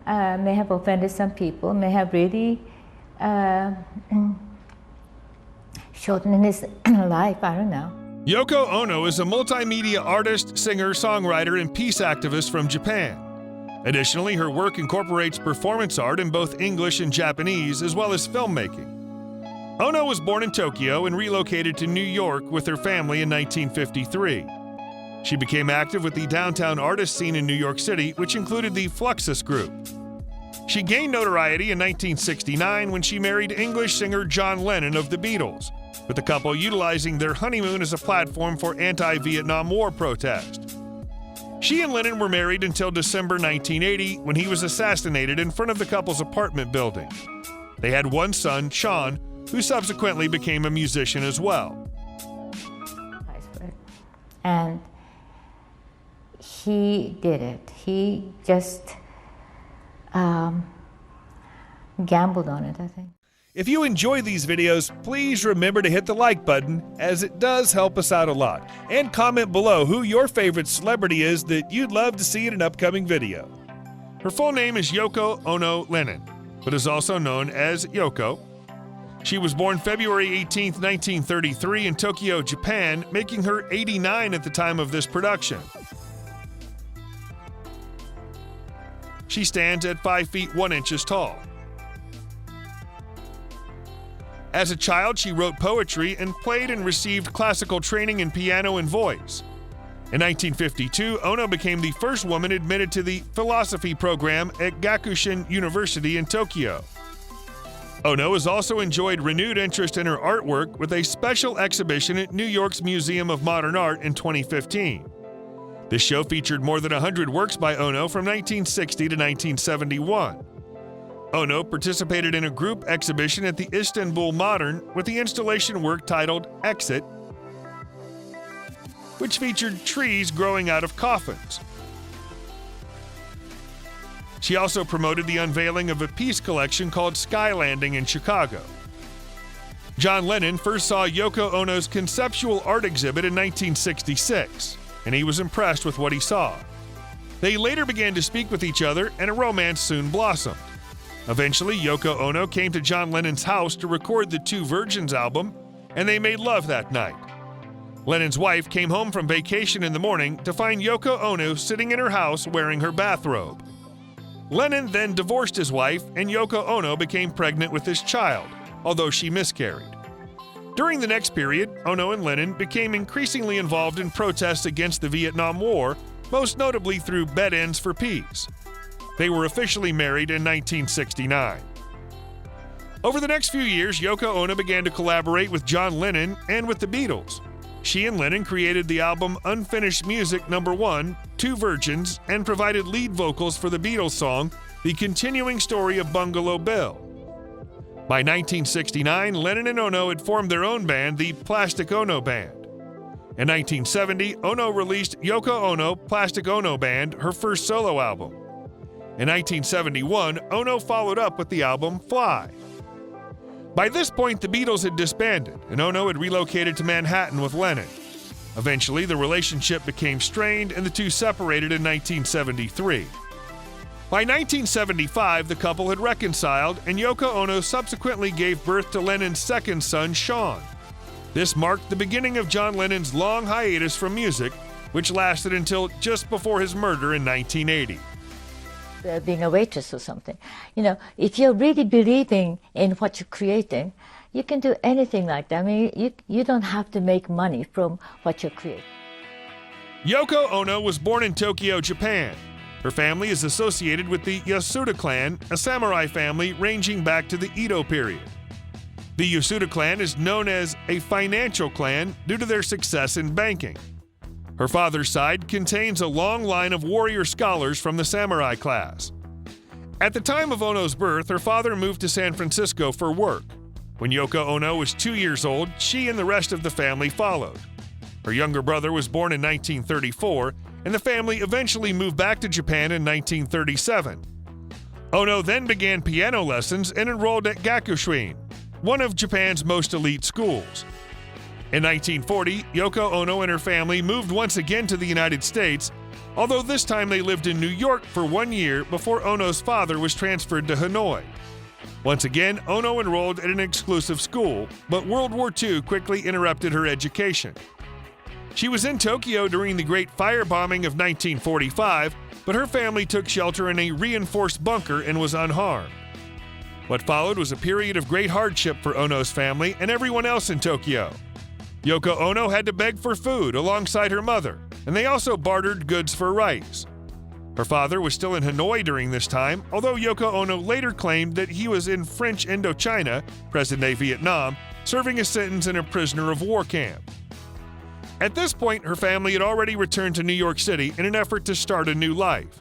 may have offended some people, may have really shortened his life, I don't know. Yoko Ono is a multimedia artist, singer, songwriter, and peace activist from Japan. Additionally, her work incorporates performance art in both English and Japanese, as well as filmmaking. Ono was born in Tokyo and relocated to New York with her family in 1953. She became active with the downtown artist scene in New York City, which included the Fluxus Group. She gained notoriety in 1969 when she married English singer John Lennon of the Beatles, with the couple utilizing their honeymoon as a platform for anti-Vietnam War protest. She and Lennon were married until December 1980, when he was assassinated in front of the couple's apartment building. They had one son, Sean, who subsequently became a musician as well. And he did it. He just gambled on it, I think. If you enjoy these videos, please remember to hit the like button, as it does help us out a lot. And comment below who your favorite celebrity is that you'd love to see in an upcoming video. Her full name is Yoko Ono Lennon, but is also known as Yoko. She was born February 18, 1933 in Tokyo, Japan, making her 89 at the time of this production. She stands at 5 feet 1 inches tall. As a child, she wrote poetry and played and received classical training in piano and voice. In 1952, Ono became the first woman admitted to the philosophy program at Gakushin University in Tokyo. Ono has also enjoyed renewed interest in her artwork with a special exhibition at New York's Museum of Modern Art in 2015. This show featured more than 100 works by Ono from 1960 to 1971. Ono participated in a group exhibition at the Istanbul Modern with the installation work titled Exit, which featured trees growing out of coffins. She also promoted the unveiling of a piece collection called Sky Landing in Chicago. John Lennon first saw Yoko Ono's conceptual art exhibit in 1966, and he was impressed with what he saw. They later began to speak with each other, and a romance soon blossomed. Eventually, Yoko Ono came to John Lennon's house to record the Two Virgins album, and they made love that night. Lennon's wife came home from vacation in the morning to find Yoko Ono sitting in her house wearing her bathrobe. Lennon then divorced his wife, and Yoko Ono became pregnant with his child, although she miscarried. During the next period, Ono and Lennon became increasingly involved in protests against the Vietnam War, most notably through Bed-Ends for Peace. They were officially married in 1969. Over the next few years, Yoko Ono began to collaborate with John Lennon and with the Beatles. She and Lennon created the album Unfinished Music No. 1, Two Virgins, and provided lead vocals for the Beatles song The Continuing Story of Bungalow Bill. By 1969, Lennon and Ono had formed their own band, the Plastic Ono Band. In 1970, Ono released Yoko Ono Plastic Ono Band, her first solo album. In 1971, Ono followed up with the album Fly. By this point, the Beatles had disbanded, and Ono had relocated to Manhattan with Lennon. Eventually, the relationship became strained, and the two separated in 1973. By 1975, the couple had reconciled, and Yoko Ono subsequently gave birth to Lennon's second son, Sean. This marked the beginning of John Lennon's long hiatus from music, which lasted until just before his murder in 1980. Being a waitress or something. You know, if you're really believing in what you're creating, you can do anything like that. I mean, you don't have to make money from what you create. Yoko Ono was born in Tokyo, Japan. Her family is associated with the Yasuda clan, a samurai family ranging back to the Edo period. The Yasuda clan is known as a financial clan due to their success in banking. Her father's side contains a long line of warrior scholars from the samurai class. At the time of Ono's birth, her father moved to San Francisco for work. When Yoko Ono was 2 years old, she and the rest of the family followed. Her younger brother was born in 1934, and the family eventually moved back to Japan in 1937. Ono then began piano lessons and enrolled at Gakushin, one of Japan's most elite schools. In 1940, Yoko Ono and her family moved once again to the United States, although this time they lived in New York for 1 year before Ono's father was transferred to Hanoi. Once again, Ono enrolled at an exclusive school, but World War II quickly interrupted her education. She was in Tokyo during the Great Firebombing of 1945, but her family took shelter in a reinforced bunker and was unharmed. What followed was a period of great hardship for Ono's family and everyone else in Tokyo. Yoko Ono had to beg for food alongside her mother, and they also bartered goods for rice. Her father was still in Hanoi during this time, although Yoko Ono later claimed that he was in French Indochina, present-day Vietnam, serving a sentence in a prisoner of war camp. At this point, her family had already returned to New York City in an effort to start a new life.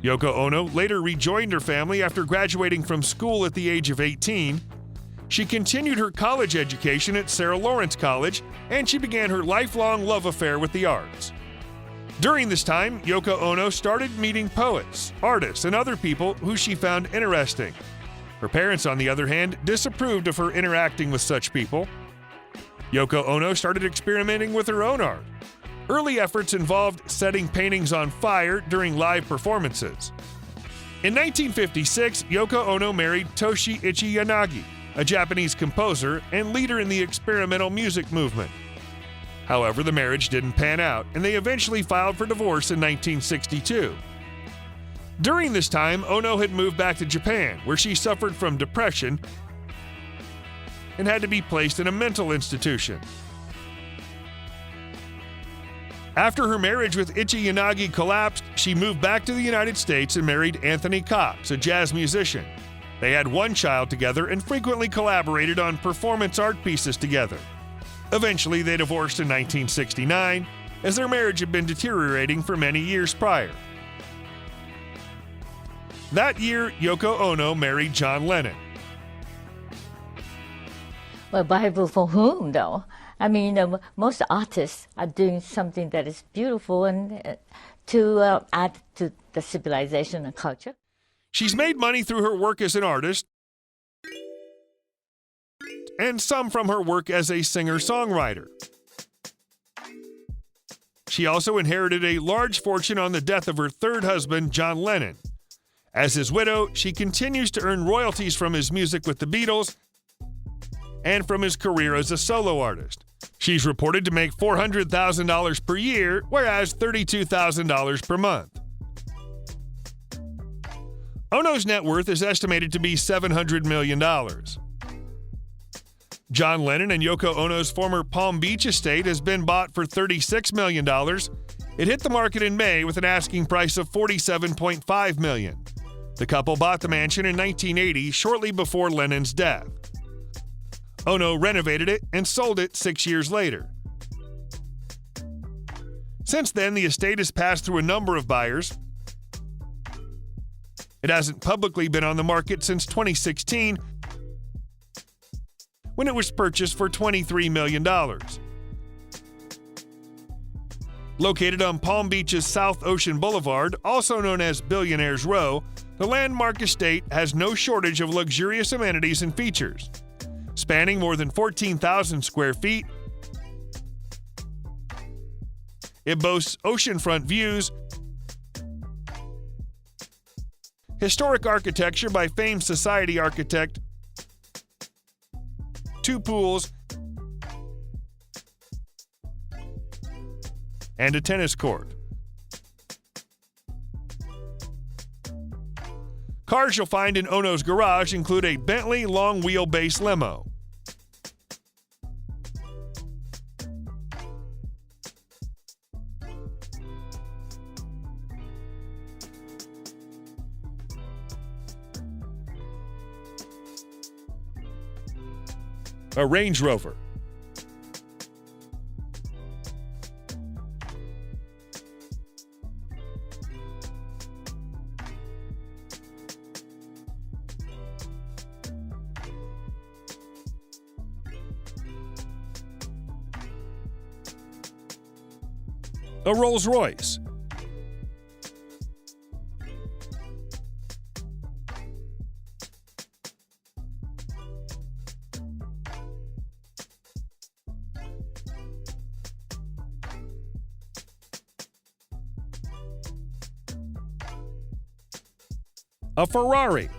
Yoko Ono later rejoined her family after graduating from school at the age of 18. She continued her college education at Sarah Lawrence College, and she began her lifelong love affair with the arts. During this time, Yoko Ono started meeting poets, artists, and other people who she found interesting. Her parents, on the other hand, disapproved of her interacting with such people. Yoko Ono started experimenting with her own art. Early efforts involved setting paintings on fire during live performances. In 1956, Yoko Ono married Toshi Yanagi, a Japanese composer and leader in the experimental music movement. However, the marriage didn't pan out, and they eventually filed for divorce in 1962. During this time, Ono had moved back to Japan, where she suffered from depression and had to be placed in a mental institution. After her marriage with Ichi Yanagi collapsed, she moved back to the United States and married Anthony Cox, a jazz musician. They had one child together and frequently collaborated on performance art pieces together. Eventually, they divorced in 1969, as their marriage had been deteriorating for many years prior. That year, Yoko Ono married John Lennon. Well, Bible for whom, though? I mean, most artists are doing something that is beautiful and to add to the civilization and culture. She's made money through her work as an artist and some from her work as a singer-songwriter. She also inherited a large fortune on the death of her third husband, John Lennon. As his widow, she continues to earn royalties from his music with the Beatles and from his career as a solo artist. She's reported to make $400,000 per year, whereas $32,000 per month. Ono's net worth is estimated to be $700 million. John Lennon and Yoko Ono's former Palm Beach estate has been bought for $36 million. It hit the market in May with an asking price of $47.5 million. The couple bought the mansion in 1980, shortly before Lennon's death. Ono renovated it and sold it 6 years later. Since then, the estate has passed through a number of buyers. It hasn't publicly been on the market since 2016, when it was purchased for $23 million. Located on Palm Beach's South Ocean Boulevard, also known as Billionaire's Row, the landmark estate has no shortage of luxurious amenities and features. Spanning more than 14,000 square feet, it boasts oceanfront views, historic architecture by famed society architect, 2 pools, and a tennis court. Cars you'll find in Ono's garage include a Bentley long wheelbase limo. A Range Rover. A Rolls-Royce. a Ferrari,